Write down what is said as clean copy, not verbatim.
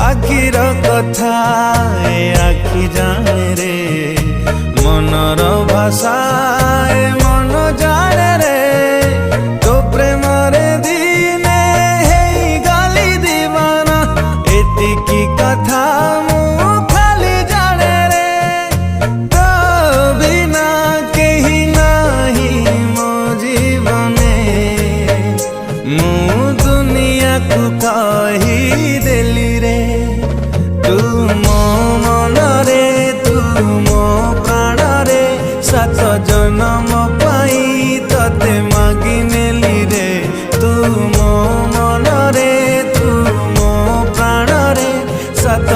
आखिर कथा ए आखि जाने रे मनर भाषा ए मन जाने रे तो प्रेम रे दिने हेई गली दीवाना एतिकी कथा मु खाली जाने रे तो बिना केही नाही मो जीवने मु दुनिया को कही देली रे तू मो मन रे तू मो प्राण रे सात जन्म पाई तते मागी नेली रे तू मो मन रे तू मो प्राण रे सात